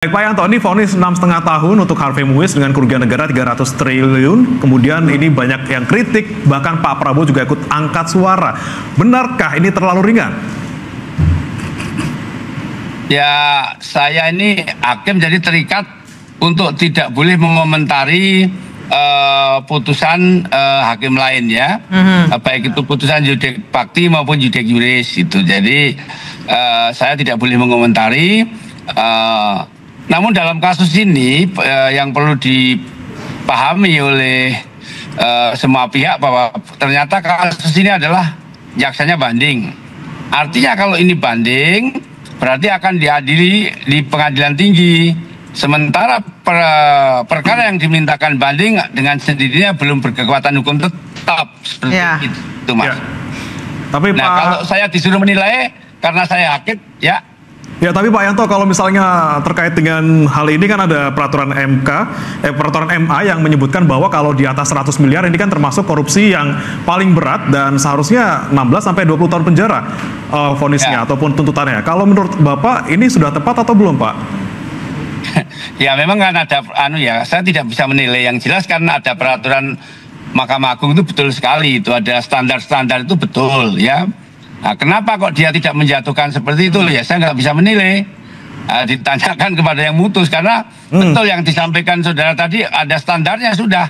Baik Pak Yanto, ini vonis 6,5 tahun untuk Harvey Muiz dengan kerugian negara 300 triliun. Kemudian ini banyak yang kritik, bahkan Pak Prabowo juga ikut angkat suara. Benarkah ini terlalu ringan? Ya, saya ini hakim jadi terikat untuk tidak boleh mengomentari putusan hakim lain ya. Baik itu putusan judek bakti maupun judek juris itu. Jadi saya tidak boleh mengomentari. Namun dalam kasus ini yang perlu dipahami oleh semua pihak bahwa ternyata kasus ini adalah jaksanya banding. Artinya kalau ini banding berarti akan diadili di pengadilan tinggi. Sementara perkara yang dimintakan banding dengan sendirinya belum berkekuatan hukum tetap seperti itu, Mas. Tapi nah, kalau saya disuruh menilai karena saya hakim, ya. Ya, tapi Pak Yanto, kalau misalnya terkait dengan hal ini kan ada peraturan peraturan MA yang menyebutkan bahwa kalau di atas 100 miliar ini kan termasuk korupsi yang paling berat dan seharusnya 16 sampai 20 tahun penjara vonisnya ataupun tuntutannya. Kalau menurut Bapak ini sudah tepat atau belum, Pak? Ya memang kan ada saya tidak bisa menilai yang jelas karena ada peraturan Mahkamah Agung itu betul sekali, itu ada standar-standar itu betul ya. Nah, kenapa kok dia tidak menjatuhkan seperti itu? Ya saya nggak bisa menilai. Ditanyakan kepada yang mutus karena betul yang disampaikan saudara tadi ada standarnya sudah.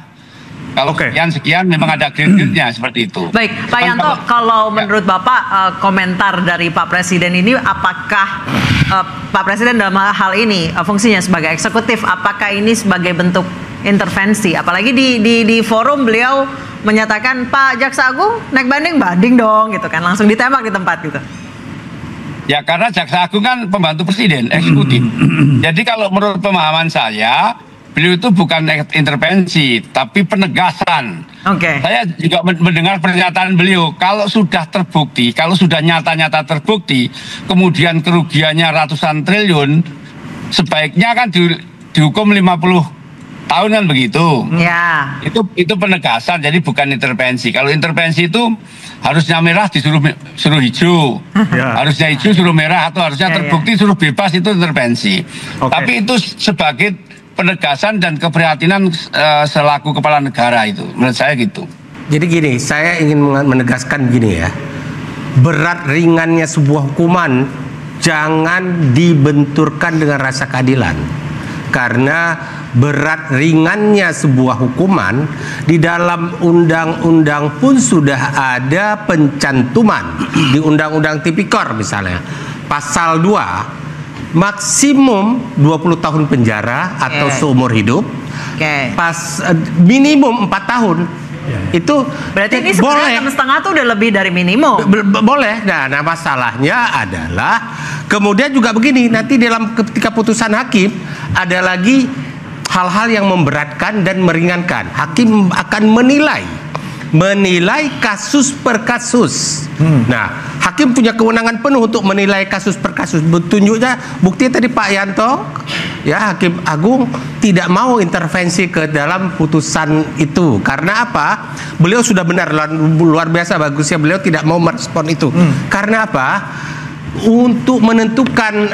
Kalau sekian memang ada grade-nya seperti itu. Baik, Pak Yanto, kalau menurut Bapak komentar dari Pak Presiden ini, apakah Pak Presiden dalam hal ini fungsinya sebagai eksekutif, apakah ini sebagai bentuk intervensi? Apalagi di forum beliau menyatakan Pak Jaksa Agung naik banding dong gitu kan, langsung ditembak di tempat gitu. Ya karena Jaksa Agung kan pembantu presiden, eksekutif. Jadi kalau menurut pemahaman saya, beliau itu bukan intervensi, tapi penegasan. Saya juga mendengar pernyataan beliau, kalau sudah terbukti, kalau sudah nyata-nyata terbukti, kemudian kerugiannya ratusan triliun, sebaiknya kan dihukum 50 tahun kan begitu. Ya. Itu penegasan, jadi bukan intervensi. Kalau intervensi itu harusnya merah suruh hijau, harusnya hijau suruh merah, atau harusnya terbukti suruh bebas, itu intervensi. Tapi itu sebagai penegasan dan keprihatinan selaku kepala negara, itu menurut saya gitu. Jadi gini, saya ingin menegaskan gini ya, berat ringannya sebuah hukuman jangan dibenturkan dengan rasa keadilan. Karena berat ringannya sebuah hukuman di dalam undang-undang pun sudah ada pencantuman. Di Undang-Undang Tipikor misalnya, pasal 2 maksimum 20 tahun penjara atau seumur hidup, minimum 4 tahun. Itu berarti ini sebenarnya 6,5 tuh udah lebih dari minimum. Boleh. Nah, masalahnya adalah kemudian juga begini, nanti dalam ketika putusan hakim ada lagi hal-hal yang memberatkan dan meringankan. Hakim akan menilai kasus per kasus. Nah, hakim punya kewenangan penuh untuk menilai kasus per kasus. Tunjuknya bukti tadi Pak Yanto, ya, Hakim Agung tidak mau intervensi ke dalam putusan itu. Karena apa? Beliau sudah benar, luar biasa bagusnya beliau tidak mau merespon itu. Karena apa? Untuk menentukan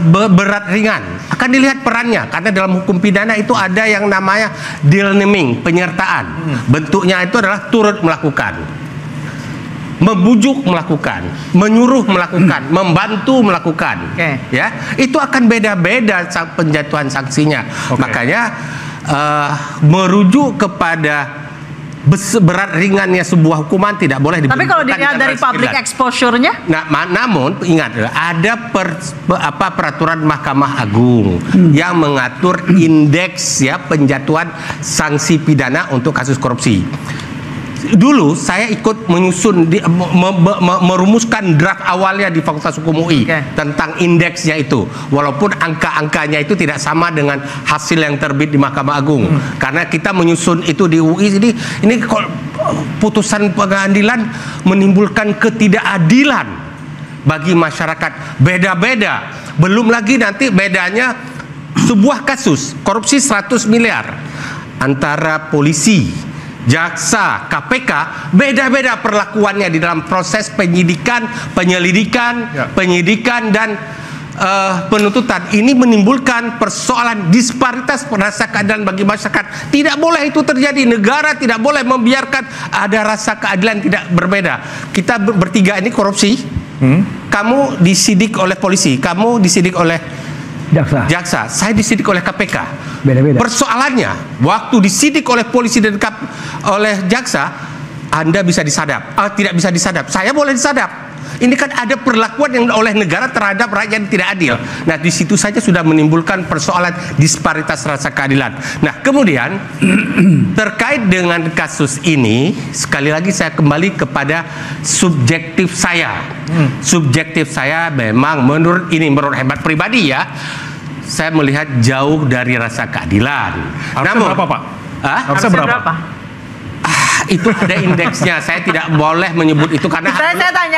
berat ringan akan dilihat perannya, karena dalam hukum pidana itu ada yang namanya deal naming, penyertaan. Bentuknya itu adalah turut melakukan, membujuk melakukan, menyuruh melakukan, membantu melakukan. Ya, itu akan beda-beda penjatuhan sanksinya. Makanya merujuk kepada berat ringannya sebuah hukuman tidak boleh dibenturkan. Tapi kalau dilihat dari public exposure-nya? Nah, namun ingat, ada peraturan Mahkamah Agung yang mengatur indeks ya penjatuhan sanksi pidana untuk kasus korupsi. Dulu saya ikut menyusun merumuskan draft awalnya di Fakultas Hukum UI tentang indeksnya itu, walaupun angka-angkanya itu tidak sama dengan hasil yang terbit di Mahkamah Agung. Karena kita menyusun itu di UI, jadi ini putusan pengadilan menimbulkan ketidakadilan bagi masyarakat, beda-beda. Belum lagi nanti bedanya sebuah kasus korupsi 100 miliar antara polisi, jaksa, KPK, beda-beda perlakuannya di dalam proses penyidikan, penyelidikan, penyidikan dan penuntutan ini menimbulkan persoalan disparitas rasa keadilan bagi masyarakat. Tidak boleh itu terjadi. Negara tidak boleh membiarkan ada rasa keadilan tidak berbeda. Kita bertiga ini korupsi. Kamu disidik oleh polisi, kamu disidik oleh jaksa, saya disidik oleh KPK. Beda-beda. Persoalannya, waktu disidik oleh polisi dan oleh jaksa, Anda bisa disadap, tidak bisa disadap. Saya boleh disadap. Ini kan ada perlakuan yang oleh negara terhadap rakyat yang tidak adil. Nah, di situ saja sudah menimbulkan persoalan disparitas rasa keadilan. Nah, kemudian terkait dengan kasus ini, sekali lagi saya kembali kepada subjektif saya. Subjektif saya memang menurut hemat pribadi ya, saya melihat jauh dari rasa keadilan. Harusnya berapa, Pak? Harusnya berapa? Itu ada indeksnya. Saya tidak boleh menyebut itu karena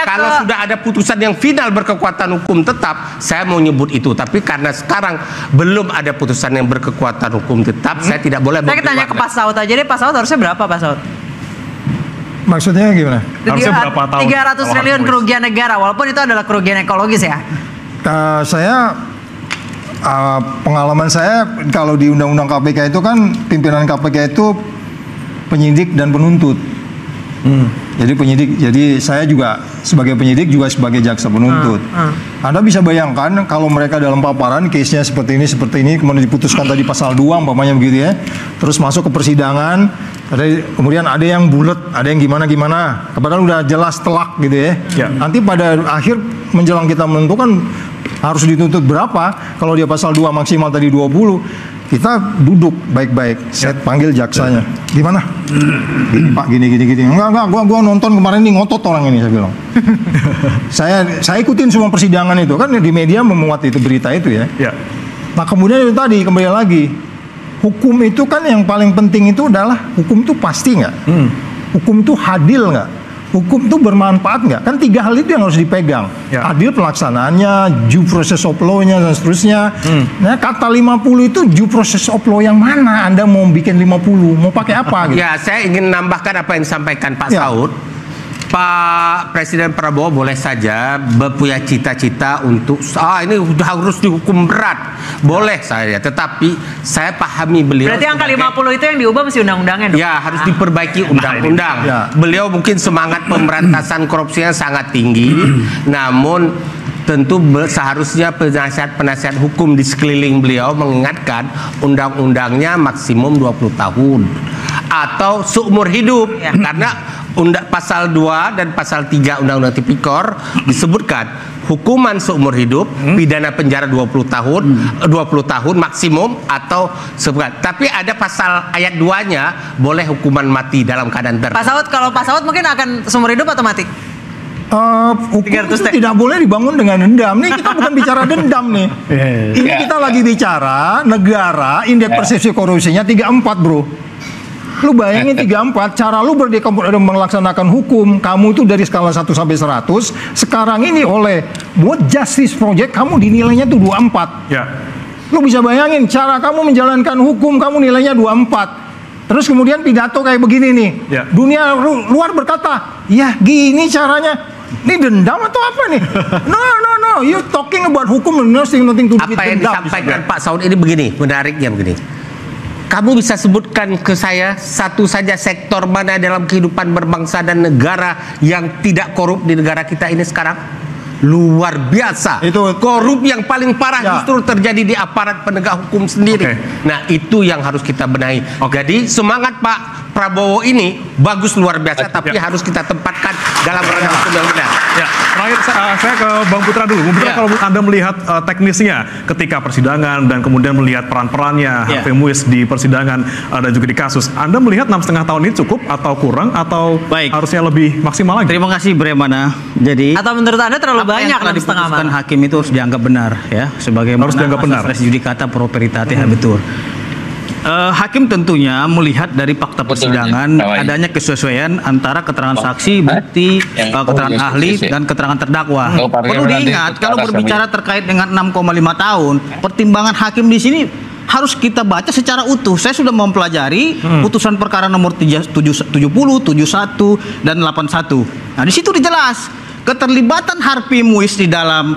kalau sudah ada putusan yang final berkekuatan hukum tetap, saya mau nyebut itu. Tapi karena sekarang belum ada putusan yang berkekuatan hukum tetap, saya tidak boleh. Saya tanya ke Pak Saud aja deh. Pak Saud harusnya berapa, Pak Saud? Maksudnya gimana? Harusnya berapa tahun? 300 triliun kerugian negara, walaupun itu adalah kerugian ekologis ya. Pengalaman saya kalau di Undang-Undang KPK itu kan pimpinan KPK itu penyidik dan penuntut. Jadi saya juga sebagai penyidik juga sebagai jaksa penuntut. Anda bisa bayangkan kalau mereka dalam paparan case-nya seperti ini kemudian diputuskan tadi pasal 2 umpamanya begitu ya. Terus masuk ke persidangan, kemudian ada yang bulat, ada yang gimana. Padahal udah jelas telak gitu ya. Nanti pada akhir menjelang kita menentukan harus dituntut berapa, kalau dia pasal 2 maksimal tadi 20. Kita duduk baik-baik, saya panggil jaksanya. Gimana? Gini Pak, gini. Enggak, gua nonton kemarin nih ngotot orang ini, saya bilang. saya ikutin semua persidangan itu, kan di media memuat itu berita itu ya. Nah kemudian itu tadi kembali lagi, hukum itu kan yang paling penting itu adalah hukum itu pasti nggak? Hukum itu adil nggak? Hukum itu bermanfaat nggak? Kan 3 hal itu yang harus dipegang. Adil pelaksanaannya, due process of law-nya dan seterusnya. Nah, kata 50 itu due process of law yang mana? Anda mau bikin 50, mau pakai apa gitu? Ya, saya ingin nambahkan apa yang disampaikan Pak Saud. Pak Presiden Prabowo boleh saja punya cita-cita untuk ini udah harus dihukum berat. Boleh saya, tetapi saya pahami beliau. Berarti angka 50 itu yang diubah mesti undang-undangnya dong? Ya, harus diperbaiki undang-undang. Beliau mungkin semangat pemberantasan korupsinya sangat tinggi, namun tentu seharusnya penasihat hukum di sekeliling beliau mengingatkan undang-undangnya maksimum 20 tahun atau seumur hidup. Karena pasal 2 dan pasal 3 Undang-Undang Tipikor disebutkan hukuman seumur hidup, pidana penjara 20 tahun maksimum atau seberat. Tapi ada pasal ayat 2-nya boleh hukuman mati dalam keadaan tertentu. Pak Saud, kalau Pak Saud mungkin akan seumur hidup atau mati? Hukum itu tidak boleh dibangun dengan dendam. Nih kita bukan bicara dendam nih. Ini kita lagi bicara negara indeks persepsi korupsinya 34, bro. Lu bayangin 34, cara lu melaksanakan hukum, kamu itu dari skala 1 sampai 100, sekarang ini oleh World Justice Project, kamu dinilainya tuh 24. Lu bisa bayangin, cara kamu menjalankan hukum, kamu nilainya 24. Terus kemudian pidato kayak begini nih, dunia luar berkata, ya gini caranya, ini dendam atau apa nih? No, you talking about hukum, nothing to do with dendam. Apa yang disampaikan Pak Saud ini begini, menariknya begini. Kamu bisa sebutkan ke saya satu saja sektor mana dalam kehidupan berbangsa dan negara yang tidak korup di negara kita ini sekarang? Luar biasa. Itu korup yang paling parah justru terjadi di aparat penegak hukum sendiri. Nah, itu yang harus kita benahi. Jadi semangat Pak Prabowo ini bagus luar biasa, tapi harus kita tempatkan dalam ranah hukum yang benar. Terakhir saya ke Bang Putra dulu. Bang Putra, kalau Anda melihat teknisnya ketika persidangan dan kemudian melihat peran-perannya Harvey Muiz di persidangan dan juga di kasus, Anda melihat 6,5 tahun ini cukup atau kurang atau harusnya lebih maksimal lagi? Terima kasih Bremana. Jadi atau menurut Anda terlalu banyak 6,5 tahun? Hakim itu harus dianggap benar ya, sebagai harus dianggap benar. Res judicata pro veritate betul. Hakim tentunya melihat dari fakta persidangan adanya kesesuaian antara keterangan saksi, bukti, keterangan ahli dan keterangan terdakwa. Perlu diingat kalau berbicara terkait dengan 6,5 tahun, pertimbangan hakim di sini harus kita baca secara utuh. Saya sudah mempelajari putusan perkara nomor 70, 71 dan 81. Nah, di situ dijelas keterlibatan Harvey Muiz di dalam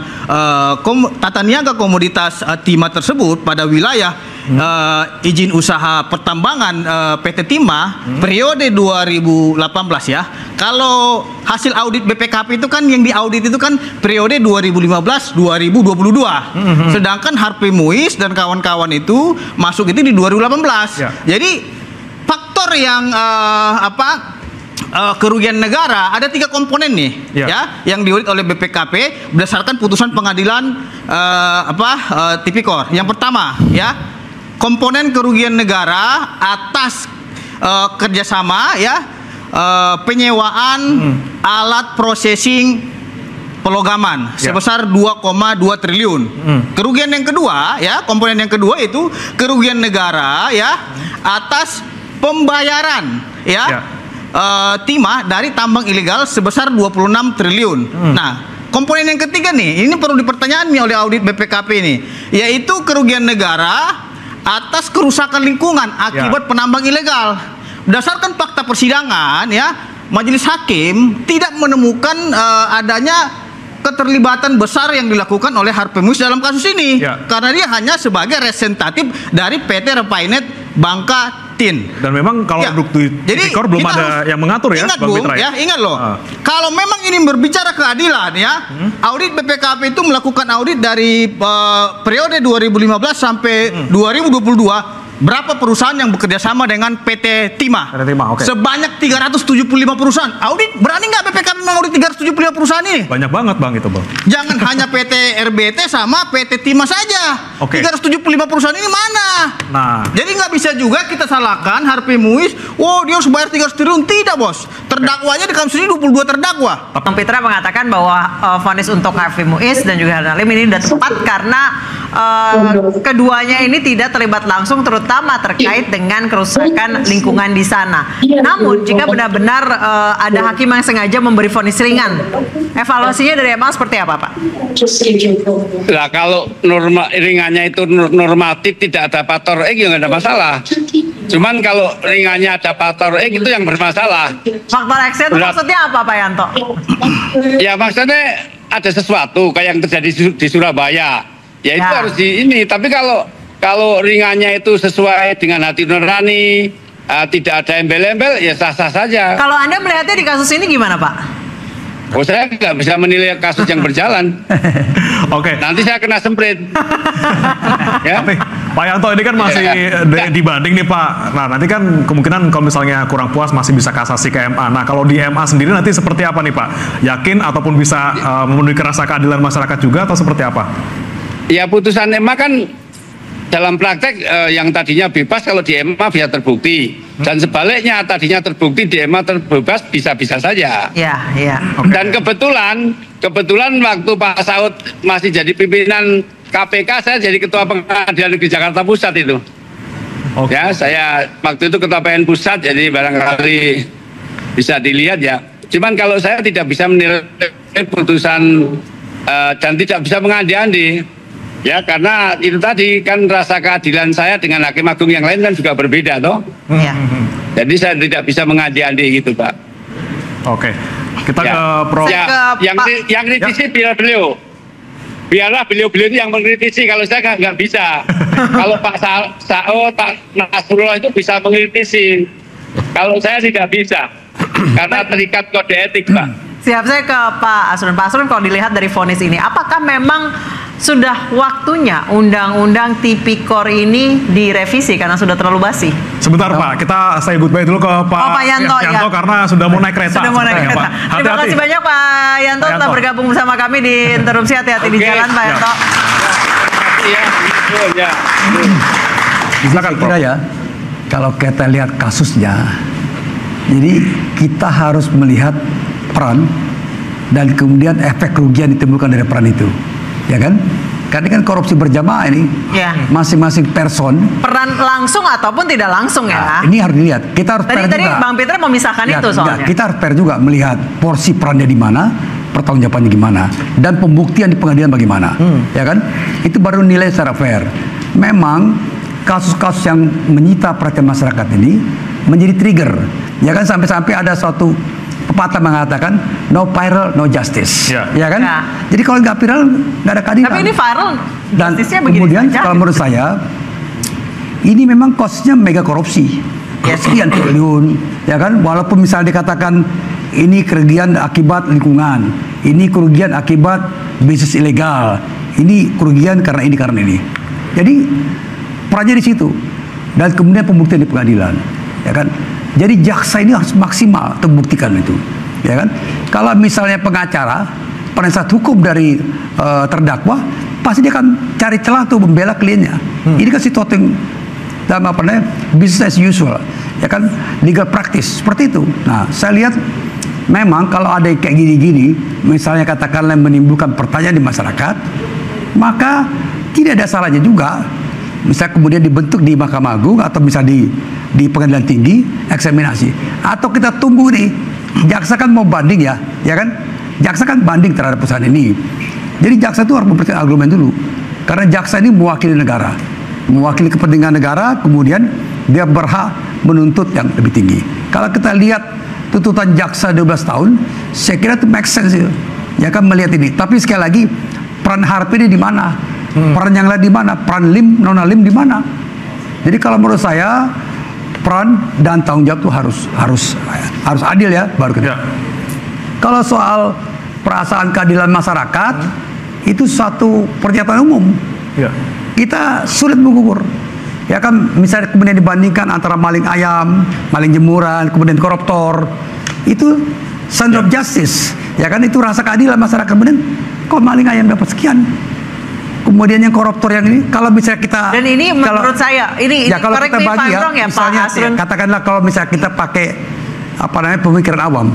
tata niaga komoditas timah tersebut pada wilayah izin usaha pertambangan PT Timah periode 2018 ya. Kalau hasil audit BPKP itu kan yang diaudit itu kan periode 2015-2022. Sedangkan Harvey Muiz dan kawan-kawan itu masuk itu di 2018. Ya. Jadi faktor yang kerugian negara ada 3 komponen nih ya yang diaudit oleh BPKP berdasarkan putusan pengadilan Tipikor. Yang pertama ya, komponen kerugian negara atas kerjasama ya penyewaan alat processing pelogaman sebesar 2,2 triliun. Kerugian yang kedua ya, komponen yang kedua itu kerugian negara ya atas pembayaran timah dari tambang ilegal sebesar 26 triliun. Nah, komponen yang ketiga nih, ini perlu dipertanyakan nih oleh audit BPKP ini, yaitu kerugian negara atas kerusakan lingkungan akibat penambang ilegal. Berdasarkan fakta persidangan ya, majelis hakim tidak menemukan adanya keterlibatan besar yang dilakukan oleh Harvey Muiz dalam kasus ini karena dia hanya sebagai representatif dari PT Repainet Bangka Tin. Dan memang kalau Tipikor belum ada yang mengatur ya, Bang Pitra ya. Ingat loh, kalau memang ini berbicara keadilan ya, audit BPKP itu melakukan audit dari periode 2015 sampai 2022. Berapa perusahaan yang bekerja sama dengan PT Timah? Sebanyak 375 perusahaan. Audit, berani nggak BPKP mengaudit 375 perusahaan ini? Banyak banget Bang itu Bang. Jangan hanya PT RBT sama PT Timah saja. 375 perusahaan ini mana? Nah, jadi nggak bisa juga kita salahkan Harvey Muiz. Wow, dia harus bayar 300 triliun. Tidak bos. Terdakwanya di kasus ini 22 terdakwa. Bang Pitra mengatakan bahwa vonis untuk Harvey Muiz dan juga Harun Halim ini sudah tepat karena keduanya ini tidak terlibat langsung terutama terkait dengan kerusakan lingkungan di sana. Namun jika benar-benar ada hakim yang sengaja memberi vonis ringan, evaluasinya dari MA seperti apa Pak? Nah, kalau ringannya itu normatif tidak ada faktor X ya nggak ada masalah. Cuman kalau ringannya ada faktor X itu yang bermasalah. Faktor X itu maksudnya apa Pak Yanto? Ya maksudnya ada sesuatu kayak yang terjadi di Surabaya. Ya itu harus di ini. Tapi kalau ringannya itu sesuai dengan hati nurani, tidak ada embel-embel, ya sah-sah saja. Kalau Anda melihatnya di kasus ini gimana Pak? Oh, saya nggak bisa menilai kasus yang berjalan. Nanti saya kena semprit. Ya. Tapi Pak Yanto ini kan masih dibanding nih Pak. Nah nanti kan kemungkinan kalau misalnya kurang puas masih bisa kasasi ke MA. Nah kalau di MA sendiri nanti seperti apa nih Pak? Yakin ataupun bisa memenuhi rasa keadilan masyarakat juga atau seperti apa? Ya putusan MA kan dalam praktek yang tadinya bebas kalau di MA bisa terbukti. Dan sebaliknya tadinya terbukti di MA terbebas bisa-bisa saja. Dan kebetulan waktu Pak Saud masih jadi pimpinan KPK, saya jadi ketua pengadilan negeri Jakarta Pusat itu. Ya, saya waktu itu ketua PN Pusat, jadi barangkali bisa dilihat ya. Cuman kalau saya tidak bisa menilai putusan dan tidak bisa mengandi-andi. Ya karena itu tadi kan rasa keadilan saya dengan hakim agung yang lain kan juga berbeda toh. Jadi saya tidak bisa mengandi-andi gitu Pak. Kita ke Prof. Yang kritisi beliau. Biarlah beliau-beliau itu yang mengkritisi, kalau saya nggak bisa. Kalau Pak Saud, Pak Nasrullah itu bisa mengkritisi. Kalau saya tidak bisa. Karena terikat kode etik Pak. Siap, saya ke Pak Asrun. Pak Asrun, kalau dilihat dari vonis ini, apakah memang sudah waktunya Undang-Undang Tipikor ini direvisi karena sudah terlalu basi? Sebentar Pak, kita say goodbye dulu ke Pak Yanto karena sudah mau naik kereta. Terima kasih banyak Pak Yanto telah bergabung bersama kami di Interupsi. Hati-hati di jalan Pak Yanto. Silakan Prof. Ya, kalau kita lihat kasusnya, jadi kita harus melihat peran dan kemudian efek kerugian ditimbulkan dari peran itu, ya kan? Karena kan korupsi berjamaah ini, masing-masing person peran langsung ataupun tidak langsung ya. Ini harus dilihat. Kita harus tadi Bang Pitra memisahkan itu soalnya. Kita harus fair juga melihat porsi perannya di mana, pertanggungjawabannya gimana, dan pembuktian di pengadilan bagaimana, ya kan? Itu baru nilai secara fair. Memang kasus-kasus yang menyita perhatian masyarakat ini menjadi trigger, ya kan? Sampai-sampai ada suatu pepatah mengatakan no viral no justice, ya kan? Ya. Jadi kalau nggak viral nggak ada keadilan. Tapi ini viral, Dan justisnya begini kemudian saja. kalau menurut saya ini memang kosnya mega korupsi, sekian triliun, ya kan? Walaupun misalnya dikatakan ini kerugian akibat lingkungan, ini kerugian akibat bisnis ilegal, ini kerugian karena ini. Jadi perannya di situ, dan kemudian pembuktian di pengadilan, ya kan? Jadi jaksa ini harus maksimal untuk membuktikan itu, ya kan? Kalau misalnya pengacara, penasihat hukum dari terdakwa, pasti dia akan cari celah untuk membela kliennya. Ini kan situasi yang dalam apa namanya business as usual, ya kan, legal practice seperti itu. Nah, saya lihat memang kalau ada kayak gini-gini, misalnya katakanlah menimbulkan pertanyaan di masyarakat, maka tidak ada salahnya juga, misalnya kemudian dibentuk di Mahkamah Agung atau misalnya di Pengadilan Tinggi eksaminasi, atau kita tunggu nih, jaksa kan mau banding ya kan, jaksa kan banding terhadap putusan ini. Jadi jaksa itu harus memberikan argumen dulu, karena jaksa ini mewakili negara, mewakili kepentingan negara, kemudian dia berhak menuntut yang lebih tinggi. Kalau kita lihat tuntutan jaksa 12 tahun, saya kira itu make sense ya kan melihat ini. Tapi sekali lagi peran Harp ini di mana? Peran yang lain di mana? Peran Lim, Nona Lim di mana? Jadi kalau menurut saya peran dan tanggung jawab itu harus adil ya, baru kita. Kalau soal perasaan keadilan masyarakat, itu satu pernyataan umum. Kita sulit mengukur. Ya kan, misalnya kemudian dibandingkan antara maling ayam, maling jemuran, kemudian koruptor, itu sense of justice. Ya kan, itu rasa keadilan masyarakat. Kemudian kok maling ayam dapat sekian, kemudian yang koruptor yang ini, kalau misalnya kita, dan ini menurut saya ini ya kalau kita bagi ya, ya misalnya Pak katakanlah kalau misalnya kita pakai apa namanya pemikiran awam,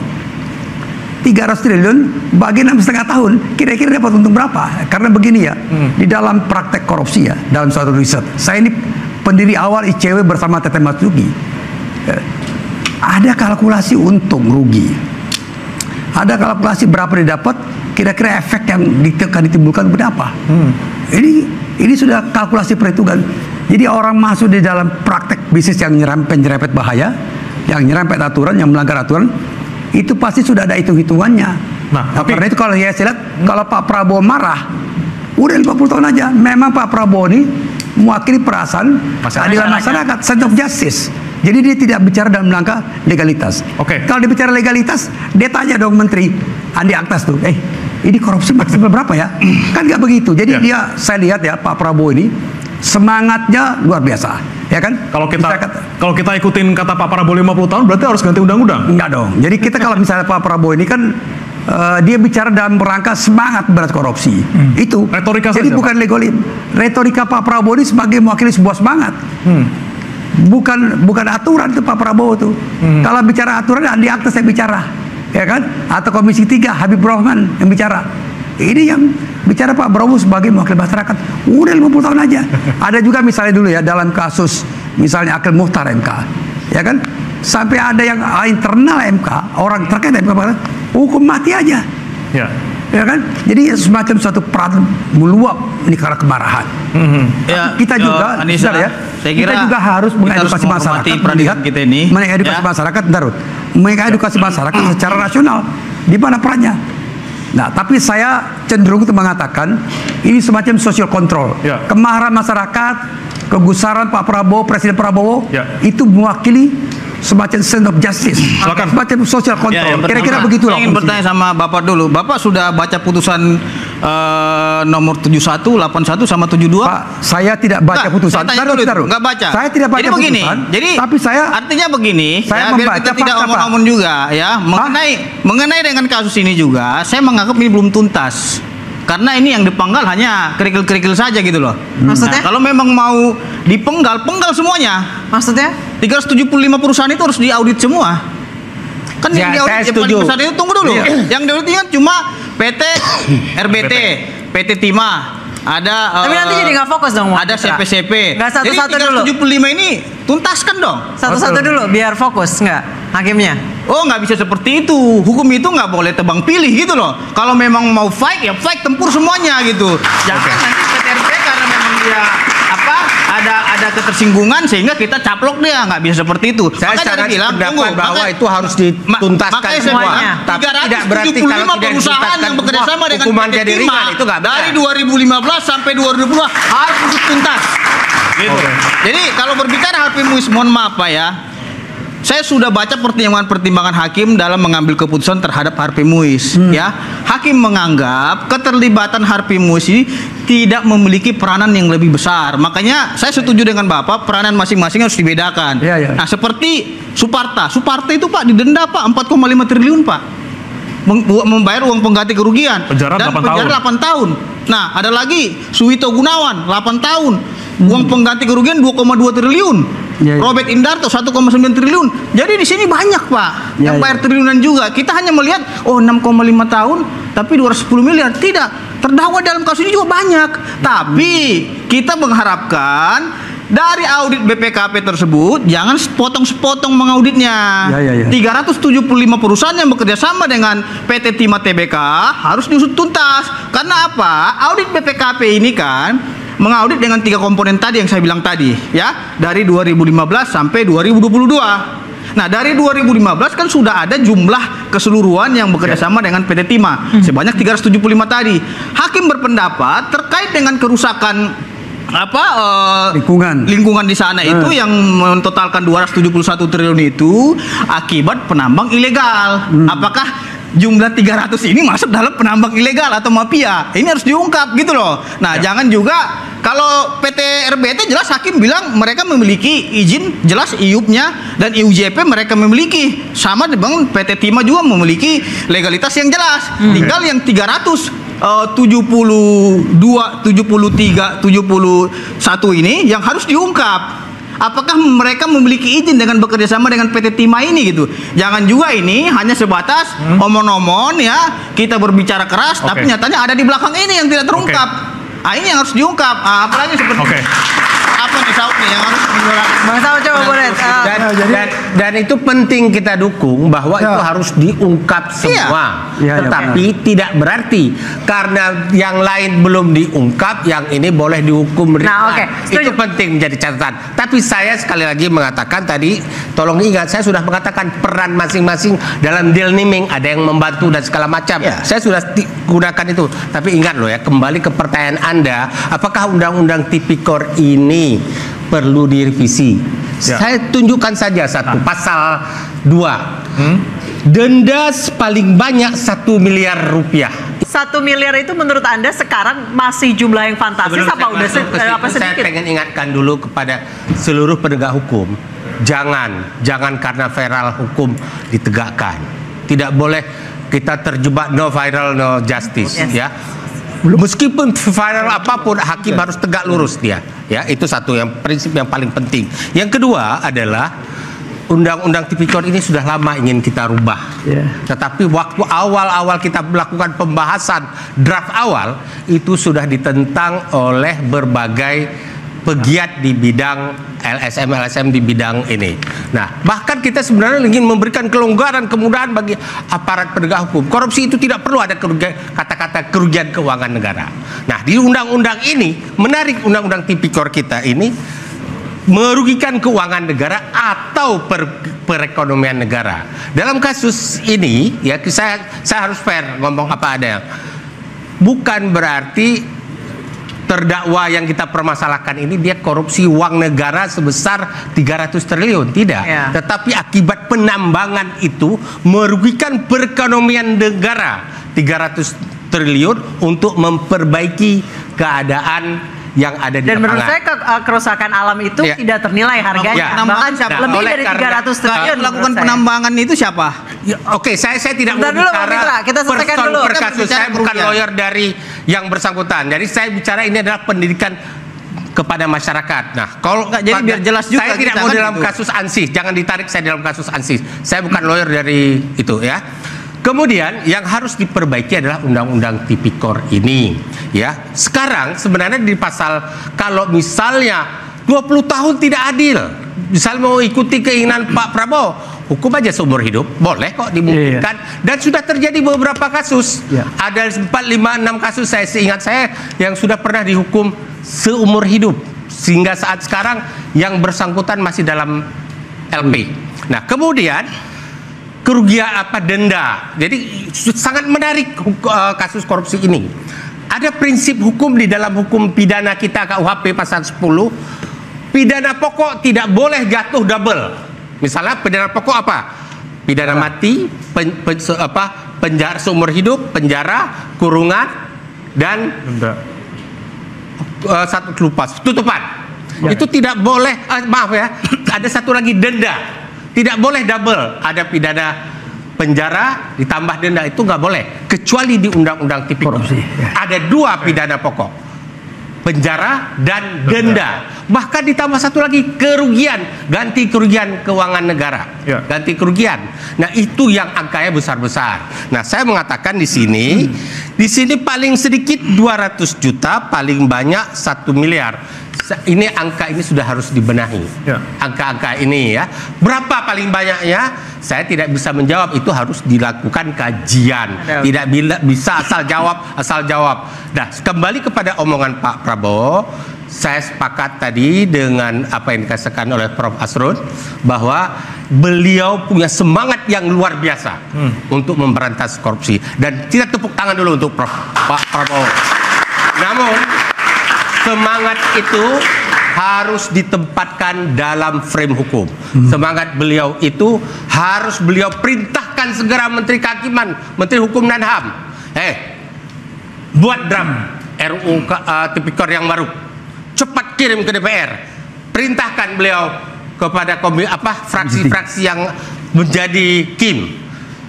300 triliun bagi 6,5 tahun, kira-kira dapat untung berapa? Karena begini ya, di dalam praktek korupsi ya, dalam suatu riset, saya ini pendiri awal ICW bersama Tete Matsuki, ada kalkulasi untung rugi, ada kalkulasi berapa didapat, kira-kira efek yang akan ditimbulkan berapa. Ini sudah kalkulasi perhitungan. Jadi orang masuk di dalam praktek bisnis yang nyerempet bahaya, yang nyerempet aturan, yang melanggar aturan, itu pasti sudah ada hitung-hitungannya. Nah, karena itu kalau saya lihat, kalau Pak Prabowo marah, udah 50 tahun aja. Memang Pak Prabowo ini mewakili perasaan keadilan masyarakat, sense of justice. Jadi dia tidak bicara dalam rangka legalitas. Kalau dia bicara legalitas, dia tanya dong Menteri Andi Aktas tuh, ini korupsi maksimal berapa ya? Kan nggak begitu. Jadi dia, saya lihat ya Pak Prabowo ini semangatnya luar biasa, ya kan? Kalau kita ikutin kata Pak Prabowo 50 tahun, berarti harus ganti undang-undang? Enggak dong. Jadi kita kalau misalnya Pak Prabowo ini kan dia bicara dalam rangka semangat berat korupsi. Itu retorika jadi saja, bukan legolim. Retorika Pak Prabowo ini sebagai mewakili sebuah semangat. Bukan aturan itu Pak Prabowo tuh. Kalau bicara aturan Andi Aktas yang bicara, ya kan? Atau Komisi 3 Habib Rahman yang bicara. Ini yang bicara Pak Prabowo sebagai mewakili masyarakat. Udah 50 tahun aja. Ada juga misalnya dulu ya dalam kasus misalnya Akhil Mukhtar MK, ya kan? Sampai ada yang internal MK, orang terkait MK, hukum mati aja. Ya kan? Jadi semacam suatu peran meluap ini karena kemarahan. Kita juga, Anissa, ya, saya kira kita juga harus mengedukasi masyarakat, melihat kita ini, mengedukasi masyarakat, mengedukasi masyarakat secara rasional. Di mana perannya? Nah, tapi saya cenderung untuk mengatakan ini semacam social control. Kemarahan masyarakat, kegusaran Pak Prabowo, Presiden Prabowo, itu mewakili semacam sense of justice, semacam social control. Kira-kira begitulah. Saya ingin bertanya sama Bapak dulu. Bapak sudah baca putusan nomor 71, 81 sama 72? Pak, saya tidak baca putusan. Saya tanya dulu, nggak baca. Saya tidak baca putusan. Jadi tapi saya artinya begini, saya biar kita tidak omong-omong juga ya, mengenai dengan kasus ini juga, saya menganggap ini belum tuntas. Karena ini yang dipenggal hanya kerikil-kerikil saja gitu loh. Maksudnya? Nah, kalau memang mau dipenggal, penggal semuanya. Maksudnya? 375 perusahaan itu harus diaudit semua. Kan yang diaudit yang paling besar itu, tunggu dulu. Yang diaudit kan cuma PT RBT, PT Timah, ada tapi nanti jadi nggak fokus dong. Ada CP-CP. Nggak satu-satu dulu. 375 ini tuntaskan dong. Satu-satu dulu biar fokus nggak hakimnya. Oh, nggak bisa seperti itu. Hukum itu nggak boleh tebang pilih gitu loh. Kalau memang mau fight ya fight, tempur semuanya gitu. Jangan nanti PT RBT karena memang dia ada ketersinggungan sehingga kita caplok dia, nggak bisa seperti itu. Saya sangat pendapat bahwa itu harus dituntaskan semuanya. Tapi tidak berarti kalau tidak perusahaan yang bekerja sama dengan hukuman jadi ringan itu nggak benar. Dari 2015 sampai 2020 harus usut tuntas. Gitu. Jadi kalau berbicara Harvey Muiz, mohon maaf Pak ya, saya sudah baca pertimbangan hakim dalam mengambil keputusan terhadap Harvey Muiz. Ya, hakim menganggap keterlibatan Harvey Muiz ini tidak memiliki peranan yang lebih besar. Makanya saya setuju dengan Bapak, peranan masing-masing harus dibedakan. Nah, seperti Suparta itu Pak didenda Pak 4,5 triliun Pak. Membayar uang pengganti kerugian penjara dan 8 penjara 8 tahun. Nah, ada lagi Suwito Gunawan 8 tahun. Uang pengganti kerugian 2,2 triliun. Robert Indarto 1,9 triliun. Jadi di sini banyak Pak yang bayar triliunan juga. Kita hanya melihat 6,5 tahun tapi 210 miliar. Tidak, terdakwa dalam kasus ini juga banyak. Tapi kita mengharapkan dari audit BPKP tersebut jangan sepotong-sepotong mengauditnya. 375 perusahaan yang bekerja sama dengan PT Timah Tbk harus diusut tuntas. Karena apa? Audit BPKP ini kan mengaudit dengan 3 komponen tadi yang saya bilang tadi, ya, dari 2015 sampai 2022. Nah, dari 2015 kan sudah ada jumlah keseluruhan yang bekerja sama dengan PT Timah sebanyak 375 tadi. Hakim berpendapat terkait dengan kerusakan lingkungan di sana itu yang mentotalkan 271 triliun itu akibat penambang ilegal. Apakah jumlah 300 ini masuk dalam penambang ilegal atau mafia? Ini harus diungkap gitu loh. Nah, jangan juga kalau PT RBT jelas hakim bilang mereka memiliki izin, jelas IUP-nya dan IUJP mereka memiliki. Sama dengan PT Timah juga memiliki legalitas yang jelas. Tinggal yang 372, 73, 71 ini yang harus diungkap. Apakah mereka memiliki izin dengan bekerja sama dengan PT Timah ini gitu? Jangan juga ini hanya sebatas omon-omon ya, kita berbicara keras tapi nyatanya ada di belakang ini yang tidak terungkap. Ini yang harus diungkap. Apalagi seperti apa nih Saud nih yang harus Bang Saud coba boleh. Dan itu penting kita dukung bahwa itu harus diungkap semua. Tetapi tidak berarti karena yang lain belum diungkap, yang ini boleh dihukum ringan. Itu penting menjadi catatan. Tapi saya sekali lagi mengatakan tadi, tolong ingat, saya sudah mengatakan peran masing-masing dalam deal naming, ada yang membantu dan segala macam. Saya sudah gunakan itu. Tapi ingat loh ya, kembali ke pertanyaan Anda, apakah undang-undang tipikor ini perlu direvisi? Saya tunjukkan saja satu, pasal 2. Denda paling banyak 1 miliar rupiah. 1 miliar itu menurut Anda sekarang masih jumlah yang fantastis apa udah apa sedikit? Saya pengen ingatkan dulu kepada seluruh penegak hukum, jangan karena viral hukum ditegakkan. Tidak boleh kita terjebak no viral no justice, ya. Meskipun viral apapun, hakim harus tegak lurus dia. Ya, itu satu yang prinsip yang paling penting. Yang kedua adalah undang-undang tipikor ini sudah lama ingin kita rubah. Tetapi waktu awal-awal kita melakukan pembahasan draft awal itu sudah ditentang oleh berbagai pegiat di bidang LSM di bidang ini. Nah, bahkan kita sebenarnya ingin memberikan kelonggaran, kemudahan bagi aparat penegak hukum. Korupsi itu tidak perlu ada kata-kata kerugian keuangan negara. Nah, di undang-undang ini menarik, undang-undang tipikor kita ini merugikan keuangan negara atau perekonomian negara. Dalam kasus ini, ya saya harus fair ngomong apa ada. Bukan berarti terdakwa yang kita permasalahkan ini dia korupsi uang negara sebesar 300 triliun, tidak. Tetapi akibat penambangan itu merugikan perekonomian negara 300 triliun untuk memperbaiki keadaan yang ada di lapangan. Dan menurut saya kerusakan alam itu tidak ternilai harganya. Bahkan lebih dari 300 triliun. Melakukan penambangan itu siapa? Saya tidak mau bicara person per kasus. Saya bukan lawyer dari yang bersangkutan. Jadi saya bicara ini adalah pendidikan kepada masyarakat. Nah, kalau jadi biar jelas juga saya tidak mau dalam kasus ANSIS. Jangan ditarik saya dalam kasus ANSIS. Saya bukan lawyer dari itu ya. Kemudian yang harus diperbaiki adalah undang-undang tipikor ini, ya. Sekarang sebenarnya di pasal kalau misalnya 20 tahun tidak adil, misal mau ikuti keinginan Pak Prabowo, hukum aja seumur hidup, boleh kok dimungkinkan. Dan sudah terjadi beberapa kasus, ada 4, 5, 6 kasus saya seingat saya yang sudah pernah dihukum seumur hidup sehingga saat sekarang yang bersangkutan masih dalam LP. Nah, kemudian kerugian denda. Jadi sangat menarik kasus korupsi ini. Ada prinsip hukum di dalam hukum pidana kita, KUHP pasal 10, pidana pokok tidak boleh jatuh double. Misalnya pidana pokok apa? Pidana mati, penjara seumur hidup, penjara, kurungan, dan satu tutupan. Ya. Itu tidak boleh, maaf ya, ada satu lagi denda. Tidak boleh double, ada pidana penjara ditambah denda, itu nggak boleh, kecuali di Undang-Undang Tipikor. Ada 2 pidana pokok, penjara dan denda. Bahkan ditambah satu lagi kerugian, ganti kerugian keuangan negara, ganti kerugian. Nah, itu yang angkanya besar-besar. Nah, saya mengatakan di sini paling sedikit 200 juta, paling banyak 1 miliar. Ini angka ini sudah harus dibenahi. Angka-angka ini ya. Berapa paling banyaknya? Saya tidak bisa menjawab, itu harus dilakukan kajian. Tidak bisa asal jawab. Nah, kembali kepada omongan Pak Prabowo, saya sepakat tadi dengan apa yang dikatakan oleh Prof. Asrun, bahwa beliau punya semangat yang luar biasa untuk memberantas korupsi. Dan kita tepuk tangan dulu untuk Pak Prabowo. Namun semangat itu harus ditempatkan dalam frame hukum. Semangat beliau itu harus beliau perintahkan segera Menteri Kehakiman, Menteri Hukum dan HAM. Buat draft RUU Tipikor yang baru. Cepat kirim ke DPR. Perintahkan beliau kepada fraksi-fraksi yang menjadi KIM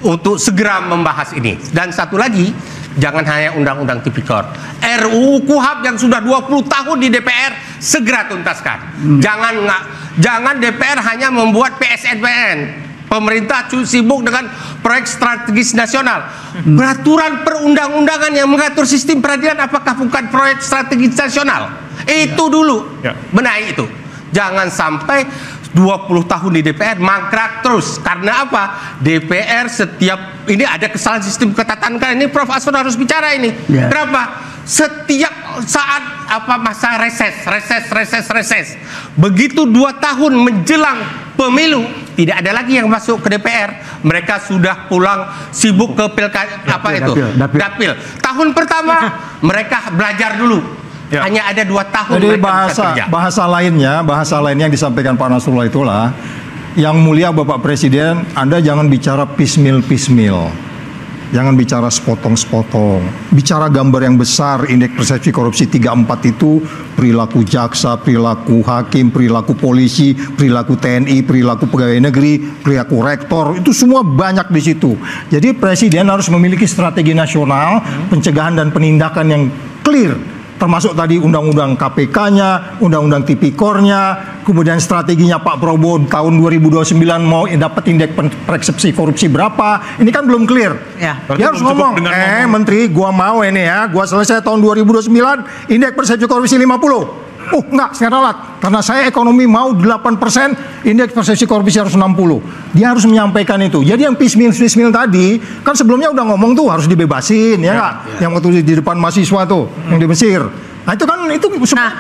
untuk segera membahas ini. Dan satu lagi, jangan hanya Undang-Undang Tipikor, RUU KUHP yang sudah 20 tahun di DPR segera tuntaskan. Jangan DPR hanya membuat PSNPN. Pemerintah sibuk dengan proyek strategis nasional. Peraturan perundang-undangan yang mengatur sistem peradilan apakah bukan proyek strategis nasional? Itu dulu, benahi itu. Jangan sampai 20 tahun di DPR mangkrak terus. Karena apa? DPR setiap ini ada kesalahan sistem ketatanegaraan. Ini Prof. Asrun harus bicara ini. Kenapa? Setiap saat masa reses. Begitu 2 tahun menjelang pemilu, tidak ada lagi yang masuk ke DPR. Mereka sudah pulang sibuk ke dapil. Tahun pertama mereka belajar dulu. Hanya ada 2 tahun. Jadi bahasa lainnya yang disampaikan Pak Nasrullah itulah, yang mulia Bapak Presiden, Anda jangan bicara piecemeal. Jangan bicara sepotong-sepotong. Bicara gambar yang besar, indeks persepsi korupsi 34 itu perilaku jaksa, perilaku hakim, perilaku polisi, perilaku TNI, perilaku pegawai negeri, perilaku rektor, itu semua banyak di situ. Jadi Presiden harus memiliki strategi nasional pencegahan dan penindakan yang clear. Termasuk tadi undang-undang KPK-nya, undang-undang Tipikornya, kemudian strateginya Pak Prabowo tahun 2029 mau dapat indeks persepsi korupsi berapa, ini kan belum clear. Dia harus ngomong, Menteri, gua mau ini ya, gua selesai tahun 2029, indeks persepsi korupsi 50. Enggak, saya ralat. Karena saya ekonomi mau 8%, indeks persepsi korupsi harus 60. Dia harus menyampaikan itu. Jadi yang piecemeal tadi, kan sebelumnya udah ngomong tuh harus dibebasin, ya nggak? Yang waktu di depan mahasiswa tuh, yang di Mesir. Nah itu kan, itu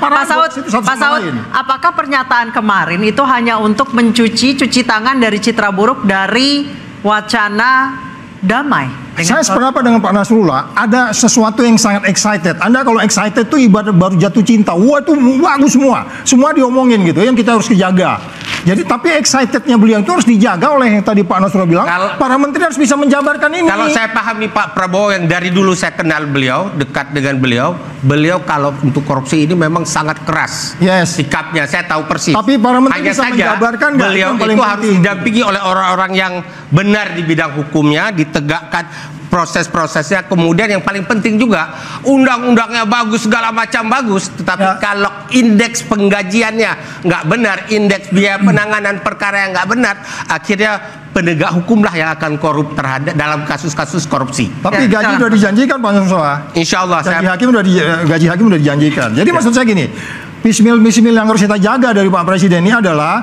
Pak Saud, apakah pernyataan kemarin itu hanya untuk cuci tangan dari citra buruk dari wacana damai? Saya sependapat dengan Pak Nasrullah, ada sesuatu yang sangat excited. Anda kalau excited tuh ibarat baru jatuh cinta. Wah, itu bagus semua. Semua diomongin gitu, yang kita harus dijaga. Jadi tapi excitednya beliau itu harus dijaga oleh yang tadi Pak Nasrullah bilang, para menteri harus bisa menjabarkan ini. Kalau saya pahami Pak Prabowo yang dari dulu saya kenal beliau, dekat dengan beliau kalau untuk korupsi ini memang sangat keras. Sikapnya, saya tahu persis. Tapi para menteri bisa menjabarkan nggak? Beliau itu harus didampingi oleh orang-orang yang benar di bidang hukumnya, ditegakkan proses-prosesnya. Kemudian yang paling penting juga, undang-undangnya bagus, segala macam bagus, tetapi kalau indeks penggajiannya nggak benar, indeks biaya penanganan perkara yang nggak benar, akhirnya penegak hukumlah yang akan korup terhadap dalam kasus-kasus korupsi. Tapi gaji sudah dijanjikan Pak Nasrullah. Insya Allah. Gaji hakim sudah dijanjikan. Jadi maksud saya gini, piecemeal yang harus kita jaga dari Pak Presiden ini adalah,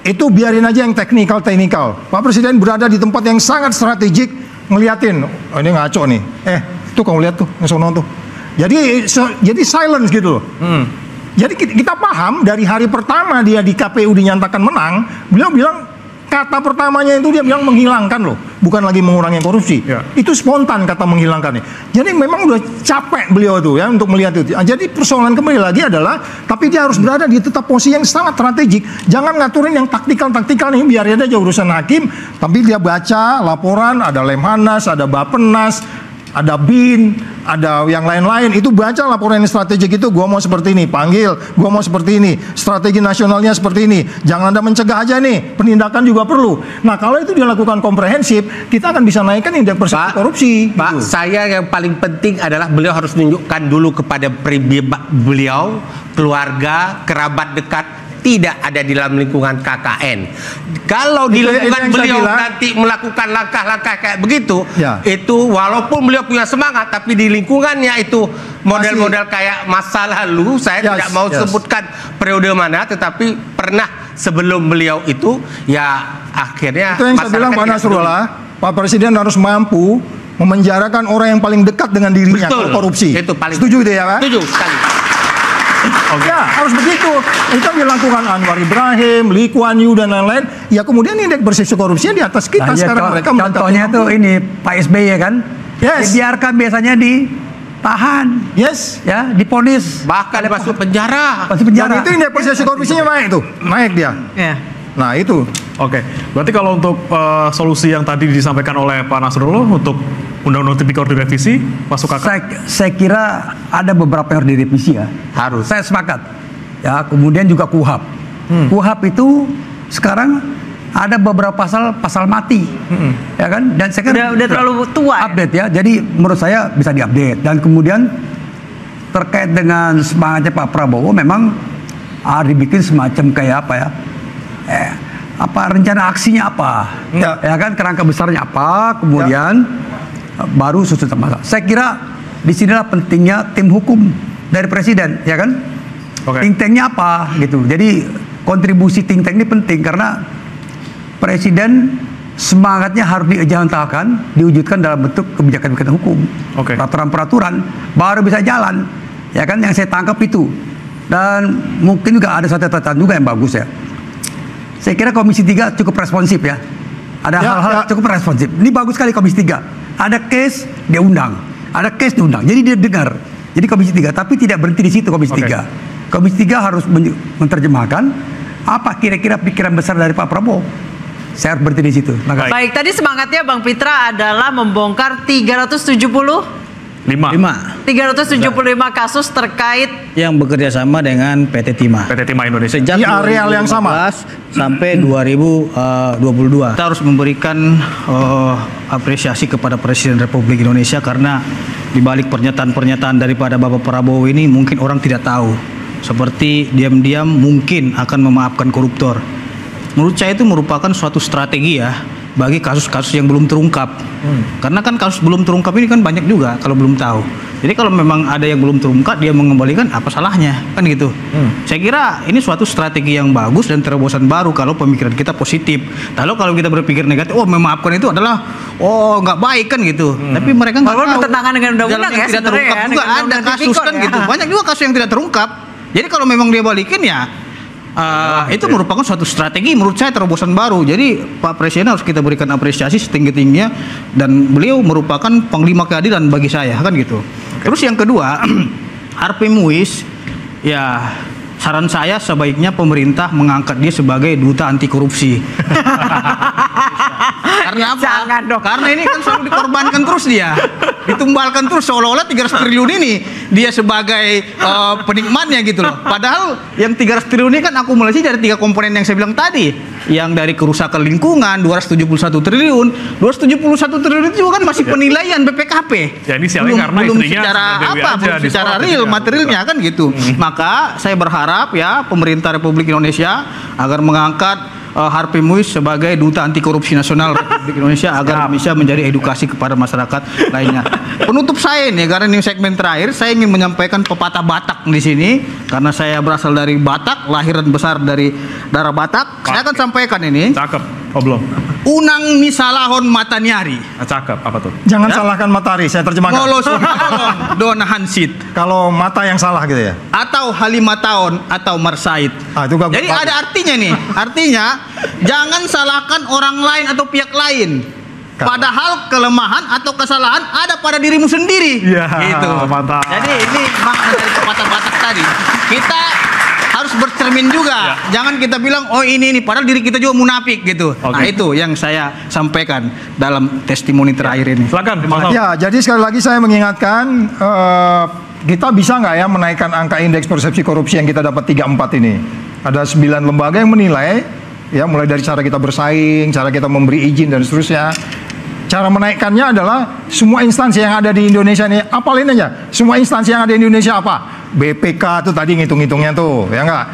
itu biarin aja yang teknikal. Pak Presiden berada di tempat yang sangat strategik, ngeliatin, ini ngaco nih, tuh kamu lihat tuh, ngesono tuh. Jadi silence gitu loh. Jadi kita paham dari hari pertama dia di KPU dinyatakan menang, beliau bilang kata pertamanya itu dia bilang menghilangkan loh, bukan lagi mengurangi korupsi. Ya. Itu spontan kata menghilangkannya. Jadi memang udah capek beliau itu ya untuk melihat itu. Jadi persoalan kembali lagi adalah, tapi dia harus berada di tetap posisi yang sangat strategik. Jangan ngaturin yang taktikal nih, biar aja urusan hakim. Tapi dia baca laporan, ada Lemhanas, ada Bappenas, ada BIN, ada yang lain-lain, itu baca laporan yang strategik itu, gua mau seperti ini, panggil, gua mau seperti ini, strategi nasionalnya seperti ini, jangan Anda mencegah aja nih, penindakan juga perlu. Nah kalau itu dilakukan komprehensif, kita akan bisa naikkan indeks persepsi korupsi. Pak, saya yang paling penting adalah beliau harus tunjukkan dulu kepada beliau, keluarga, kerabat dekat, tidak ada di dalam lingkungan KKN. Kalau di lingkungan beliau nanti melakukan langkah-langkah kayak begitu, itu walaupun beliau punya semangat, tapi di lingkungannya itu model-model kayak masa lalu, saya tidak mau sebutkan periode mana, tetapi pernah sebelum beliau itu, ya akhirnya itu yang saya bilang Pak Nasrullah, Pak Presiden harus mampu memenjarakan orang yang paling dekat dengan dirinya kalau korupsi. Itu paling setuju itu ya Pak? Setuju sekali. Ya harus begitu. Itu yang dilakukan Anwar Ibrahim, Lee Kuan Yew dan lain-lain. Ya kemudian indeks persepsi korupsinya di atas kita. Sekarang mereka contohnya tuh ini Pak SBY kan, dibiarkan biasanya ditahan, ya diponis, bahkan masuk penjara. Dan itu indeks persepsi korupsinya naik tuh, naik dia. Nah itu. Oke, berarti kalau untuk solusi yang tadi disampaikan oleh Pak Nasrullah untuk Undang-Undang Tipikor direvisi, masuk akal? Saya kira ada beberapa yang harus direvisi ya. Harus. Saya sepakat. Ya, kemudian juga KUHAP. KUHAP itu sekarang ada beberapa pasal mati, ya kan? Dan saya kira udah terlalu tua. Update ya. Jadi menurut saya bisa diupdate. Dan kemudian terkait dengan semangatnya Pak Prabowo, memang dibikin semacam kayak apa ya? Rencana aksinya apa? Ya kan, kerangka besarnya apa? Kemudian baru susun masalah. Saya kira disinilah pentingnya tim hukum dari presiden, ya kan? Think tanknya apa gitu. Jadi kontribusi think tank ini penting karena presiden semangatnya harus dijalankan, diwujudkan dalam bentuk kebijakan-kebijakan hukum, peraturan-peraturan baru bisa jalan, ya kan? Yang saya tangkap itu. Dan mungkin juga ada satu catatan juga yang bagus ya. Saya kira Komisi 3 cukup responsif ya. Ada hal-hal cukup responsif. Ini bagus sekali Komisi 3. Ada case dia undang, ada case diundang. Jadi dia dengar. Jadi Komisi 3, tapi tidak berhenti di situ Komisi 3. Komisi 3 harus menerjemahkan apa kira-kira pikiran besar dari Pak Prabowo. Saya harus berhenti di situ. Baik, tadi semangatnya Bang Pitra adalah membongkar 375 kasus terkait yang bekerja sama dengan PT Timah. PT Timah Indonesia. Sejak di areal yang sama sampai 2022. Kita harus memberikan apresiasi kepada Presiden Republik Indonesia karena di balik pernyataan-pernyataan daripada Bapak Prabowo ini mungkin orang tidak tahu. Seperti diam-diam mungkin akan memaafkan koruptor. Menurut saya itu merupakan suatu strategi ya bagi kasus-kasus yang belum terungkap. Karena kan kasus belum terungkap ini kan banyak juga kalau belum tahu. Jadi kalau memang ada yang belum terungkap, dia mengembalikan, apa salahnya? Kan gitu. Saya kira ini suatu strategi yang bagus dan terobosan baru kalau pemikiran kita positif. Lalu kalau kita berpikir negatif, memaafkan itu adalah nggak baik kan gitu. Tapi mereka nggak tahu. Bertentangan dengan undang-undang ya, tidak terungkap ya, juga ada kasus kan gitu. Banyak juga kasus yang tidak terungkap. Jadi kalau memang dia balikin ya itu merupakan suatu strategi menurut saya terobosan baru. Jadi Pak Presiden harus kita berikan apresiasi setinggi-tingginya dan beliau merupakan panglima keadilan bagi saya kan gitu. Terus yang kedua, Harvey Muiz ya saran saya sebaiknya pemerintah mengangkat dia sebagai duta anti korupsi. Karena apa? Jangan dong. Karena ini kan selalu dikorbankan terus dia. Ditumbalkan terus seolah-olah 300 triliun ini dia sebagai penikmatnya gitu loh. Padahal yang 300 triliun ini kan akumulasi dari 3 komponen yang saya bilang tadi. Yang dari kerusakan lingkungan 271 triliun. 271 triliun itu juga kan masih penilaian BPKP. Ya ini karena belum secara apa, belum secara real materialnya kan gitu. Maka saya berharap ya pemerintah Republik Indonesia agar mengangkat Harvey Muiz sebagai duta anti korupsi nasional Republik Indonesia agar bisa menjadi edukasi kepada masyarakat lainnya. Penutup saya ini karena ini segmen terakhir, saya ingin menyampaikan pepatah Batak di sini karena saya berasal dari Batak, lahir dan besar dari darah Batak. Saya akan sampaikan ini. Cakep. Oh belum. Unang misalahon matanyari. Cakep, apa tuh? Jangan salahkan matahari, saya terjemahkan. Ngolos dona hansit. Kalau mata yang salah gitu ya. Atau halimataon atau marsait. Itu gak Jadi ada artinya nih. Artinya jangan salahkan orang lain atau pihak lain. Padahal kelemahan atau kesalahan ada pada dirimu sendiri. Iya, gitu. mantap. Jadi ini makna dari pepatah-pepatah tadi. Kita harus bercermin juga. Jangan kita bilang oh ini padahal diri kita juga munafik gitu. Nah, itu yang saya sampaikan dalam testimoni terakhir ini. Silakan, Mas. Ya, jadi sekali lagi saya mengingatkan kita bisa nggak ya menaikkan angka indeks persepsi korupsi yang kita dapat 34 ini. Ada 9 lembaga yang menilai, ya mulai dari cara kita bersaing, cara kita memberi izin dan seterusnya. Cara menaikkannya adalah semua instansi yang ada di Indonesia ini, apalin aja, semua instansi yang ada di Indonesia apa? BPK tuh tadi ngitung-ngitungnya tuh, ya enggak?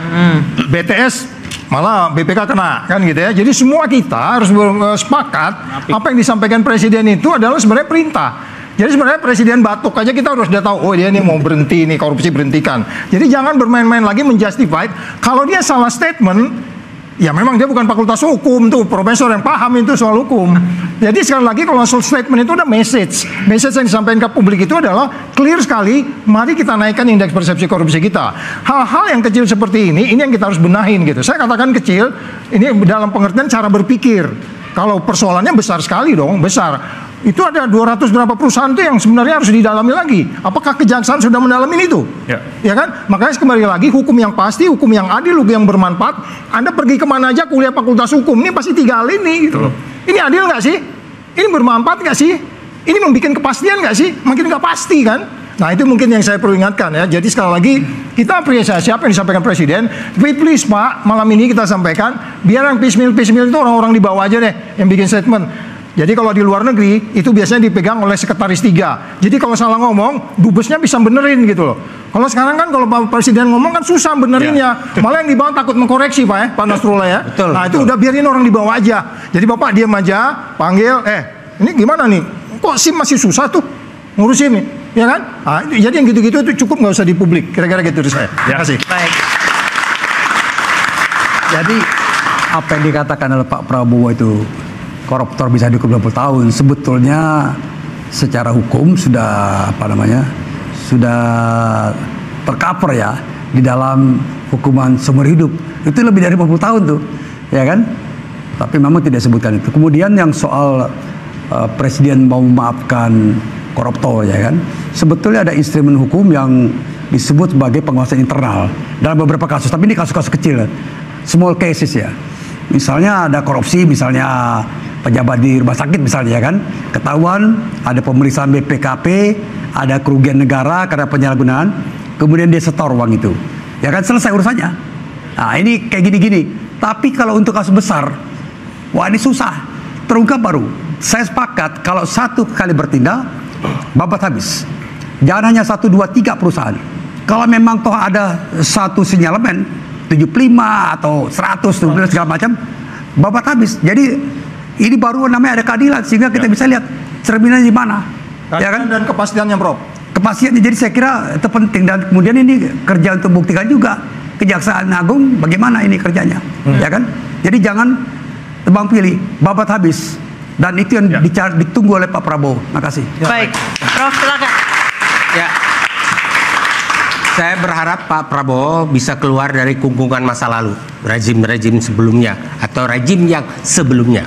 BTS malah BPK kena, kan gitu ya. Jadi semua kita harus sepakat apa yang disampaikan Presiden itu adalah sebenarnya perintah. Jadi sebenarnya Presiden batuk aja kita harus udah tahu, oh dia ini mau berhenti nih, korupsi berhentikan. Jadi jangan bermain-main lagi menjustify. Kalau dia salah statement, ya memang dia bukan fakultas hukum tuh, profesor yang paham itu soal hukum. Jadi sekali lagi kalau soal statement itu ada message yang disampaikan ke publik itu adalah clear sekali, mari kita naikkan indeks persepsi korupsi kita. Hal-hal yang kecil seperti ini yang kita harus benahin gitu. Saya katakan kecil, ini dalam pengertian cara berpikir. Kalau persoalannya besar sekali dong, besar. Itu ada 200 berapa perusahaan itu yang sebenarnya harus didalami lagi. Apakah kejaksaan sudah mendalami itu? Ya kan? Makanya kembali lagi hukum yang pasti, hukum yang adil, hukum yang bermanfaat. Anda pergi kemana aja kuliah fakultas hukum ini pasti 3 hal ini gitu loh. Ini adil nggak sih? Ini bermanfaat nggak sih? Ini membuat kepastian nggak sih? Makin nggak pasti kan? Nah itu mungkin yang saya perlu ingatkan ya. Jadi sekali lagi kita apresiasi apa yang disampaikan Presiden. Tapi please Pak, malam ini kita sampaikan biar yang piecemeal itu orang-orang di bawah aja deh yang bikin statement. Jadi kalau di luar negeri itu biasanya dipegang oleh sekretaris 3. Jadi kalau salah ngomong, dubesnya bisa benerin gitu loh. Kalau sekarang kan kalau Pak Presiden ngomong kan susah benerinnya. Malah yang di bawah takut mengkoreksi Pak ya, Pak Nasrullah ya. Nah itu udah biarin orang di bawah aja. Jadi Bapak diam aja, panggil, ini gimana nih? Kok SIM masih susah tuh ngurusin nih, ya kan? Nah, jadi yang gitu-gitu itu cukup nggak usah di publik. Kira-kira gitu dari saya. Terima kasih. Baik. Jadi apa yang dikatakan oleh Pak Prabowo itu koruptor bisa dihukum 20 tahun, sebetulnya secara hukum sudah sudah tercover ya di dalam hukuman seumur hidup. Itu lebih dari 50 tahun tuh, ya kan? Tapi memang tidak disebutkan itu. Kemudian yang soal Presiden mau memaafkan koruptor, ya kan? Sebetulnya ada instrumen hukum yang disebut sebagai pengawasan internal dalam beberapa kasus, tapi ini kasus-kasus kecil, small cases ya. Misalnya ada korupsi, misalnya pejabat di rumah sakit misalnya, ya kan, ketahuan ada pemeriksaan BPKP, ada kerugian negara karena penyalahgunaan, kemudian dia setor uang itu, ya kan, selesai urusannya. Nah ini kayak gini-gini. Tapi kalau untuk kasus besar, wah ini susah terungkap baru. Saya sepakat kalau satu kali bertindak babat habis. Jangan hanya 1, 2, 3 perusahaan. Kalau memang toh ada satu sinyalemen 75 atau 100 segala macam, babat habis. Jadi ini baru namanya ada keadilan, sehingga kita bisa lihat cerminannya di mana, ya kan? Dan kepastiannya, Prof. Kepastiannya, jadi saya kira itu penting. Dan kemudian ini kerja untuk buktikan juga Kejaksaan Agung bagaimana ini kerjanya, ya kan? Jadi jangan tebang pilih, babat habis. Dan itu yang ditunggu oleh Pak Prabowo. Makasih. Baik, Prof silakan. Ya. Saya berharap Pak Prabowo bisa keluar dari kungkungan masa lalu, rezim-rezim sebelumnya atau rezim yang sebelumnya.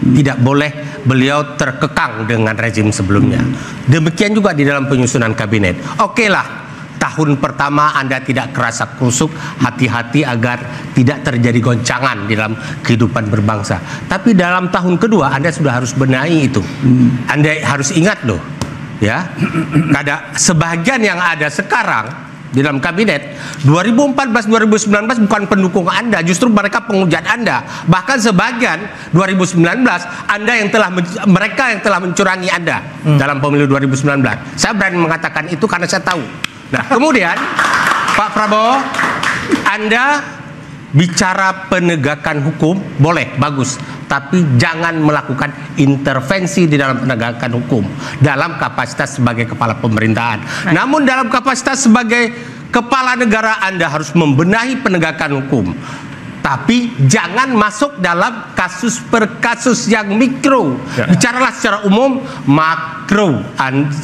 Tidak boleh beliau terkekang dengan rezim sebelumnya. Demikian juga di dalam penyusunan kabinet. Oke lah, tahun pertama Anda tidak kerasa kusuk, hati-hati agar tidak terjadi goncangan di dalam kehidupan berbangsa. Tapi dalam tahun kedua Anda sudah harus benahi itu. Anda harus ingat loh, ya, ada sebagian yang ada sekarang di dalam kabinet 2014-2019 bukan pendukung Anda, justru mereka penghujat Anda. Bahkan sebagian 2019 mereka yang telah mencurangi Anda dalam pemilu 2019. Saya berani mengatakan itu karena saya tahu. Nah, kemudian Pak Prabowo, Anda bicara penegakan hukum boleh, bagus, tapi jangan melakukan intervensi di dalam penegakan hukum dalam kapasitas sebagai kepala pemerintahan. Namun dalam kapasitas sebagai kepala negara Anda harus membenahi penegakan hukum. tapi jangan masuk dalam kasus per kasus yang mikro. Bicaralah secara umum makro.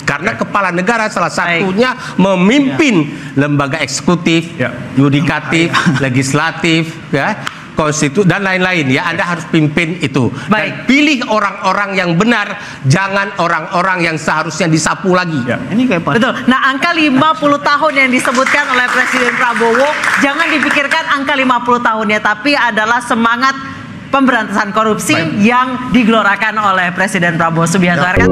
Karena kepala negara salah satunya memimpin lembaga eksekutif, yudikatif, legislatif, konstitusi dan lain-lain ya. Anda harus pimpin itu. Dan pilih orang-orang yang benar, jangan orang-orang yang seharusnya disapu lagi. Ini kayak betul. Nah, angka 50 tahun yang disebutkan oleh Presiden Prabowo, jangan dipikirkan angka 50 tahunnya, tapi adalah semangat pemberantasan korupsi yang digelorakan oleh Presiden Prabowo Subianto.